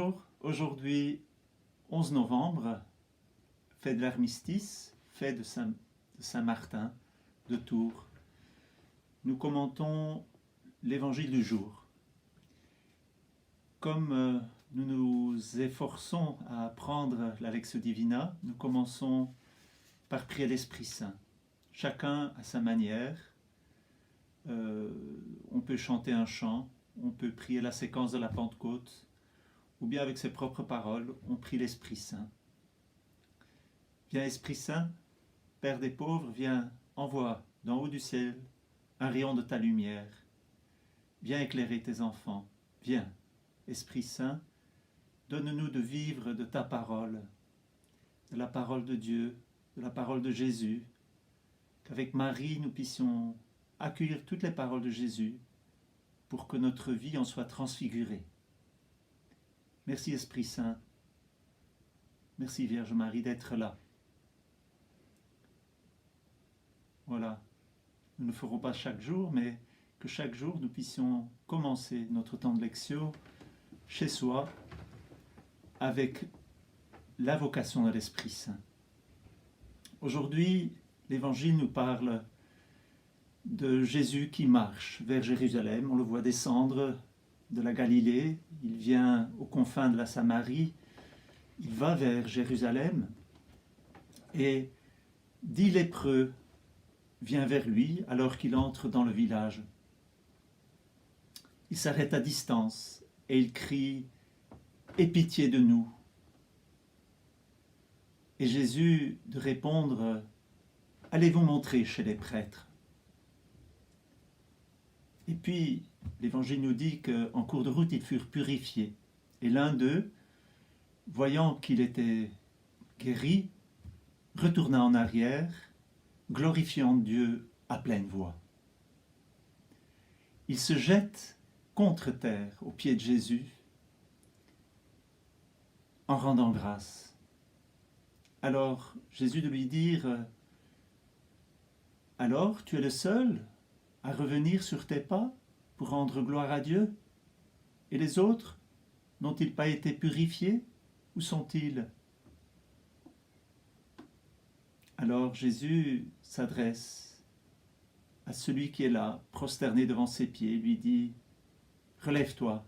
Bonjour, aujourd'hui 11 novembre, fête de l'armistice, fête de Saint-Martin de Tours. Nous commentons l'évangile du jour. Comme nous nous efforçons à apprendre la Lectio Divina, nous commençons par prier l'Esprit Saint. Chacun à sa manière. On peut chanter un chant, on peut prier la séquence de la Pentecôte, ou bien avec ses propres paroles, on prie l'Esprit Saint. Viens Esprit Saint, Père des pauvres, viens, envoie d'en haut du ciel un rayon de ta lumière. Viens éclairer tes enfants. Viens, Esprit Saint, donne-nous de vivre de ta parole, de la parole de Dieu, de la parole de Jésus, qu'avec Marie nous puissions accueillir toutes les paroles de Jésus pour que notre vie en soit transfigurée. Merci Esprit Saint, merci Vierge Marie d'être là. Voilà, nous ne le ferons pas chaque jour, mais que chaque jour nous puissions commencer notre temps de lectio chez soi avec l'invocation de l'Esprit Saint. Aujourd'hui, l'Évangile nous parle de Jésus qui marche vers Jérusalem. On le voit descendre de la Galilée, il vient aux confins de la Samarie, il va vers Jérusalem et 10 lépreux viennent vers lui alors qu'il entre dans le village. Il s'arrête à distance et il crie « Aie pitié de nous !» Et Jésus de répondre « Allez vous montrer chez les prêtres !» Et puis, l'Évangile nous dit qu'en cours de route, ils furent purifiés. Et l'un d'eux, voyant qu'il était guéri, retourna en arrière, glorifiant Dieu à pleine voix. Il se jette contre terre aux pieds de Jésus en rendant grâce. Alors, Jésus de lui dire « Alors, tu es le seul à revenir sur tes pas pour rendre gloire à Dieu? Et les autres, n'ont-ils pas été purifiés? Où sont-ils » Alors Jésus s'adresse à celui qui est là, prosterné devant ses pieds, et lui dit « Relève-toi,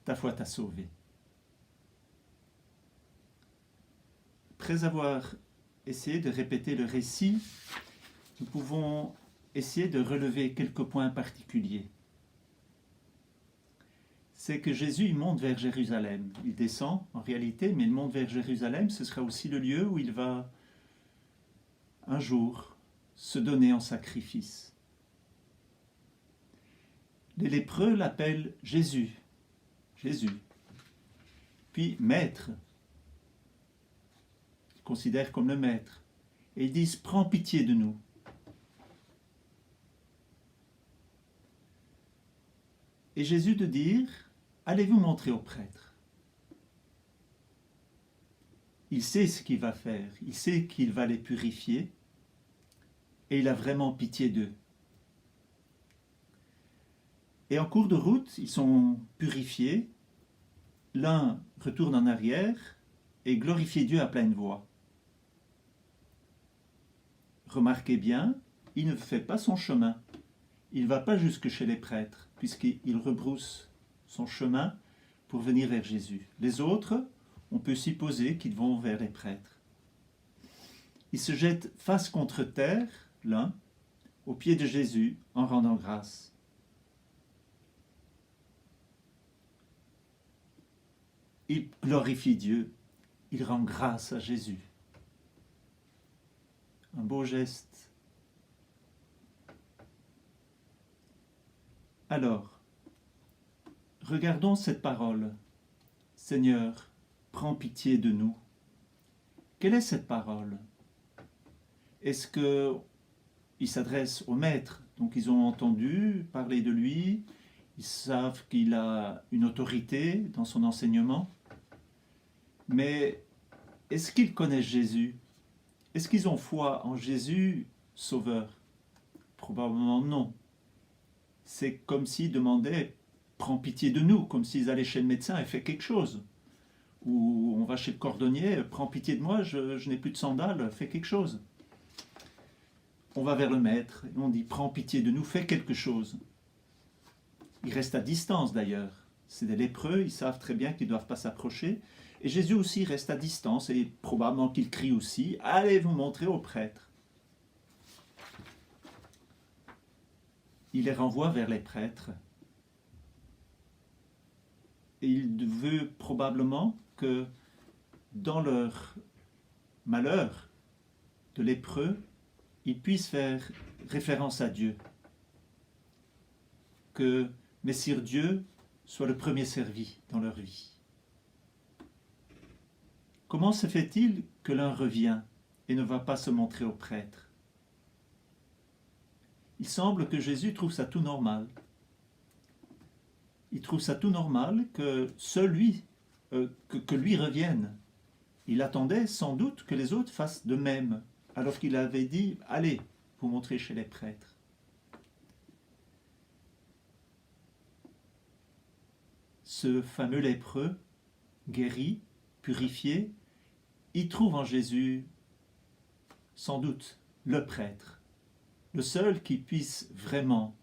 ta foi t'a sauvé. » Après avoir essayé de répéter le récit, nous pouvons essayer de relever quelques points particuliers. C'est que Jésus monte vers Jérusalem. Il descend en réalité, mais il monte vers Jérusalem. Ce sera aussi le lieu où il va un jour se donner en sacrifice. Les lépreux l'appellent Jésus. Jésus. Puis Maître. Ils le considèrent comme le Maître. Et ils disent « Prends pitié de nous ». Et Jésus de dire « Allez vous montrer aux prêtres ». Il sait ce qu'il va faire, il sait qu'il va les purifier et il a vraiment pitié d'eux. Et en cours de route, ils sont purifiés, l'un retourne en arrière et glorifie Dieu à pleine voix. Remarquez bien, il ne fait pas son chemin, il ne va pas jusque chez les prêtres, puisqu'il rebrousse son chemin pour venir vers Jésus. Les autres, on peut supposer qu'ils vont vers les prêtres. Ils se jettent face contre terre, l'un, aux pieds de Jésus, en rendant grâce. Il glorifie Dieu, il rend grâce à Jésus. Un beau geste. Alors, regardons cette parole. Seigneur, prends pitié de nous. Quelle est cette parole? Est-ce qu'il s'adresse au maître? Donc ils ont entendu parler de lui, ils savent qu'il a une autorité dans son enseignement. Mais est-ce qu'ils connaissent Jésus? Est-ce qu'ils ont foi en Jésus, Sauveur? Probablement non. C'est comme s'ils demandaient « prends pitié de nous », comme s'ils allaient chez le médecin et fait quelque chose. Ou on va chez le cordonnier, prends pitié de moi, je n'ai plus de sandales, fais quelque chose. On va vers le maître et on dit, prends pitié de nous, fais quelque chose. Ils restent à distance d'ailleurs. C'est des lépreux, ils savent très bien qu'ils ne doivent pas s'approcher. Et Jésus aussi reste à distance et probablement qu'il crie aussi, allez vous montrer au prêtre. Il les renvoie vers les prêtres. Et il veut probablement que dans leur malheur de lépreux, ils puissent faire référence à Dieu. Que Messire Dieu soit le premier servi dans leur vie. Comment se fait-il que l'un revient et ne va pas se montrer au prêtre? Il semble que Jésus trouve ça tout normal. Il trouve ça tout normal que lui revienne. Il attendait sans doute que les autres fassent de même, alors qu'il avait dit « Allez, vous montrez chez les prêtres ». Ce fameux lépreux, guéri, purifié, il trouve en Jésus sans doute le prêtre, le seul qui puisse vraiment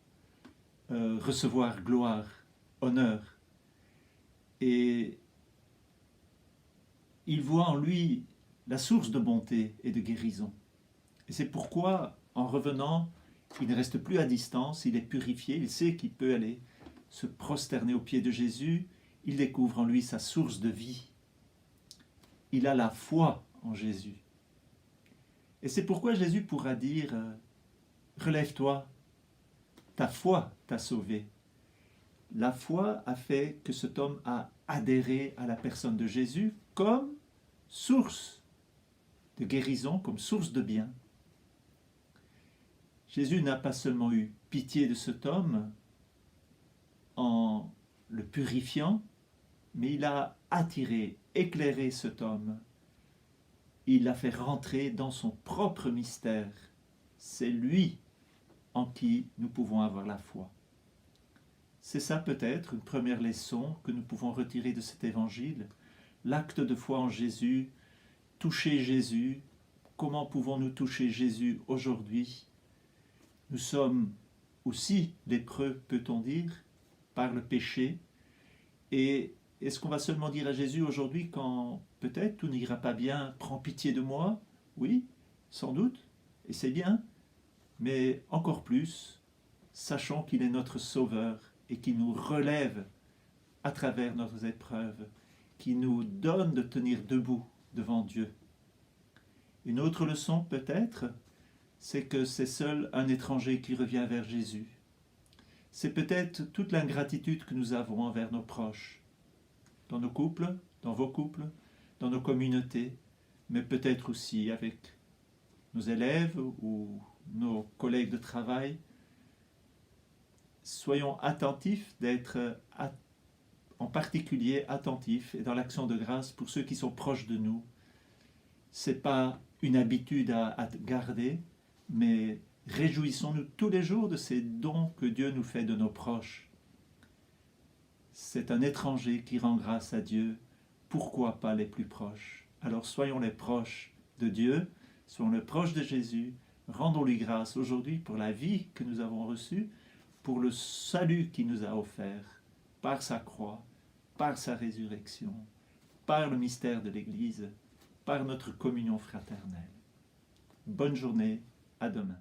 recevoir gloire, honneur. Et il voit en lui la source de bonté et de guérison. Et c'est pourquoi, en revenant, il ne reste plus à distance, il est purifié, il sait qu'il peut aller se prosterner aux pieds de Jésus, il découvre en lui sa source de vie. Il a la foi en Jésus. Et c'est pourquoi Jésus pourra dire « Relève-toi, ta foi t'a sauvé ». La foi a fait que cet homme a adhéré à la personne de Jésus comme source de guérison, comme source de bien. Jésus n'a pas seulement eu pitié de cet homme en le purifiant, mais il a attiré, éclairé cet homme. Il l'a fait rentrer dans son propre mystère. C'est lui en qui nous pouvons avoir la foi. C'est ça peut-être une première leçon que nous pouvons retirer de cet évangile. L'acte de foi en Jésus, toucher Jésus. Comment pouvons-nous toucher Jésus aujourd'hui? Nous sommes aussi lépreux, peut-on dire, par le péché. Et est-ce qu'on va seulement dire à Jésus aujourd'hui quand peut-être tout n'ira pas bien, prends pitié de moi? Oui, sans doute, et c'est bien. Mais encore plus, sachons qu'il est notre Sauveur et qu'il nous relève à travers nos épreuves, qui nous donne de tenir debout devant Dieu. Une autre leçon peut-être, c'est que c'est seul un étranger qui revient vers Jésus. C'est peut-être toute l'ingratitude que nous avons envers nos proches, dans nos couples, dans vos couples, dans nos communautés, mais peut-être aussi avec nos élèves ou nos collègues de travail. Soyons attentifs d'être en particulier attentifs et dans l'action de grâce pour ceux qui sont proches de nous. Ce n'est pas une habitude à garder, mais réjouissons-nous tous les jours de ces dons que Dieu nous fait de nos proches. C'est un étranger qui rend grâce à Dieu. Pourquoi pas les plus proches? Alors soyons les proches de Dieu, soyons les proches de Jésus. Rendons-lui grâce aujourd'hui pour la vie que nous avons reçue, pour le salut qu'il nous a offert par sa croix, par sa résurrection, par le mystère de l'Église, par notre communion fraternelle. Bonne journée, à demain.